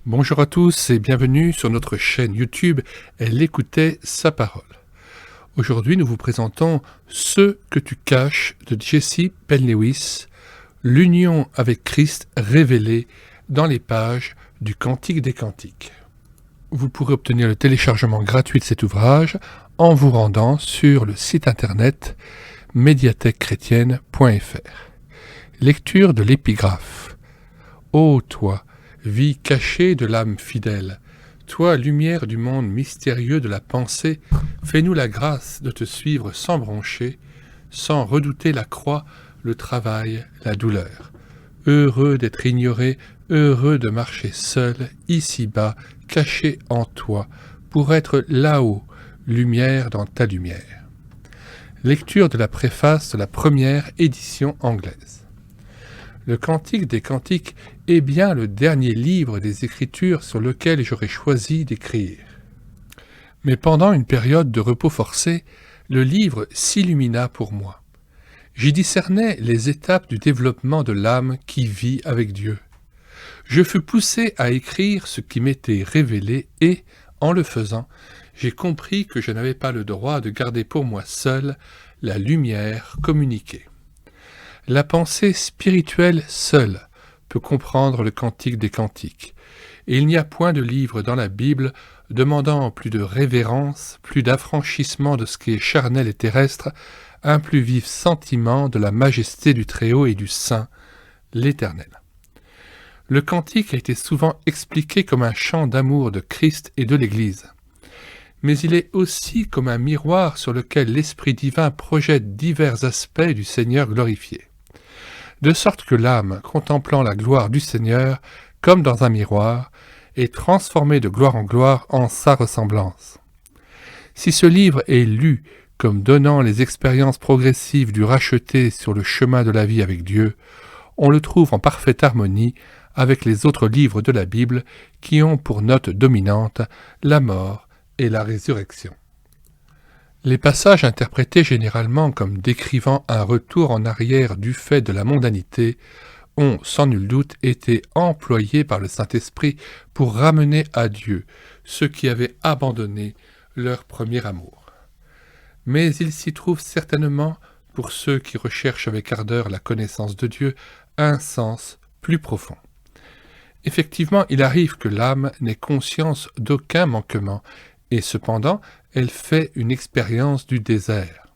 Bonjour à tous et bienvenue sur notre chaîne YouTube Elle écoutait sa parole. Aujourd'hui, nous vous présentons Ce que tu caches de Jesse Penn-Lewis, l'union avec Christ révélée dans les pages du Cantique des Cantiques. Vous pourrez obtenir le téléchargement gratuit de cet ouvrage en vous rendant sur le site internet médiathèquechrétienne.fr. Lecture de l'épigraphe. Ô toi, vie cachée de l'âme fidèle, toi, lumière du monde mystérieux de la pensée, fais-nous la grâce de te suivre sans broncher, sans redouter la croix, le travail, la douleur. Heureux d'être ignoré, heureux de marcher seul, ici-bas, caché en toi, pour être là-haut, lumière dans ta lumière. Lecture de la préface de la première édition anglaise. Le Cantique des Cantiques est bien le dernier livre des Écritures sur lequel j'aurais choisi d'écrire. Mais pendant une période de repos forcé, le livre s'illumina pour moi. J'y discernais les étapes du développement de l'âme qui vit avec Dieu. Je fus poussé à écrire ce qui m'était révélé et, en le faisant, j'ai compris que je n'avais pas le droit de garder pour moi seul la lumière communiquée. La pensée spirituelle seule peut comprendre le Cantique des Cantiques, et il n'y a point de livre dans la Bible demandant plus de révérence, plus d'affranchissement de ce qui est charnel et terrestre, un plus vif sentiment de la majesté du Très-Haut et du Saint, l'Éternel. Le Cantique a été souvent expliqué comme un chant d'amour de Christ et de l'Église. Mais il est aussi comme un miroir sur lequel l'Esprit divin projette divers aspects du Seigneur glorifié. De sorte que l'âme, contemplant la gloire du Seigneur, comme dans un miroir, est transformée de gloire en sa ressemblance. Si ce livre est lu comme donnant les expériences progressives du racheté sur le chemin de la vie avec Dieu, on le trouve en parfaite harmonie avec les autres livres de la Bible qui ont pour note dominante la mort et la résurrection. Les passages interprétés généralement comme décrivant un retour en arrière du fait de la mondanité ont, sans nul doute, été employés par le Saint-Esprit pour ramener à Dieu ceux qui avaient abandonné leur premier amour. Mais il s'y trouve certainement, pour ceux qui recherchent avec ardeur la connaissance de Dieu, un sens plus profond. Effectivement, il arrive que l'âme n'ait conscience d'aucun manquement, et cependant, elle fait une expérience du désert.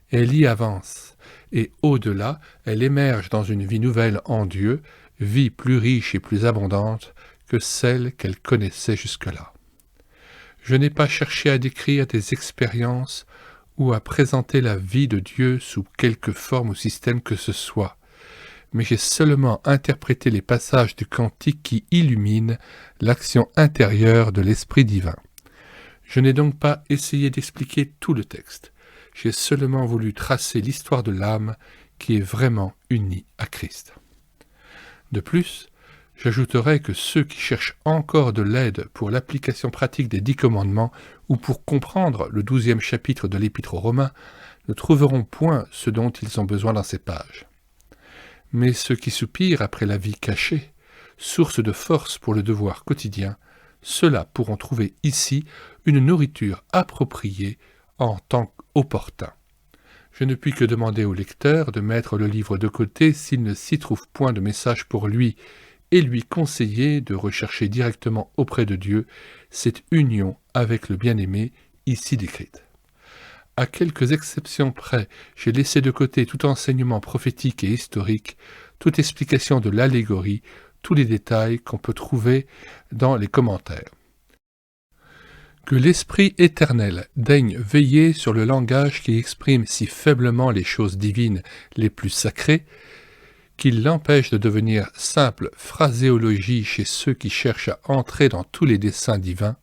Elle y avance, et au-delà, elle émerge dans une vie nouvelle en Dieu, vie plus riche et plus abondante que celle qu'elle connaissait jusque-là. Je n'ai pas cherché à décrire des expériences ou à présenter la vie de Dieu sous quelque forme ou système que ce soit, mais j'ai seulement interprété les passages du Cantique qui illuminent l'action intérieure de l'Esprit divin. Je n'ai donc pas essayé d'expliquer tout le texte. J'ai seulement voulu tracer l'histoire de l'âme qui est vraiment unie à Christ. De plus, j'ajouterai que ceux qui cherchent encore de l'aide pour l'application pratique des 10 commandements ou pour comprendre le 12e chapitre de l'Épître aux Romains ne trouveront point ce dont ils ont besoin dans ces pages. Mais ceux qui soupirent après la vie cachée, source de force pour le devoir quotidien, ceux-là pourront trouver ici une nourriture appropriée en temps opportun. Je ne puis que demander au lecteur de mettre le livre de côté s'il ne s'y trouve point de message pour lui et lui conseiller de rechercher directement auprès de Dieu cette union avec le bien-aimé ici décrite. À quelques exceptions près, j'ai laissé de côté tout enseignement prophétique et historique, toute explication de l'allégorie, tous les détails qu'on peut trouver dans les commentaires. Que l'Esprit éternel daigne veiller sur le langage qui exprime si faiblement les choses divines les plus sacrées, qu'il l'empêche de devenir simple phraséologie chez ceux qui cherchent à entrer dans tous les desseins divins,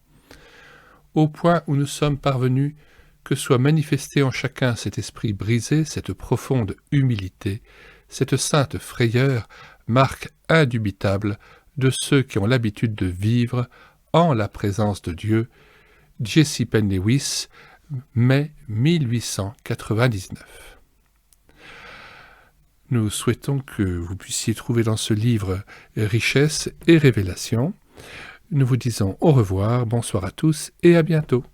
au point où nous sommes parvenus, que soit manifesté en chacun cet esprit brisé, cette profonde humilité, cette sainte frayeur, marque indubitable de ceux qui ont l'habitude de vivre en la présence de Dieu. Jesse Penn-Lewis, mai 1899. Nous souhaitons que vous puissiez trouver dans ce livre richesse et révélation. Nous vous disons au revoir, bonsoir à tous et à bientôt.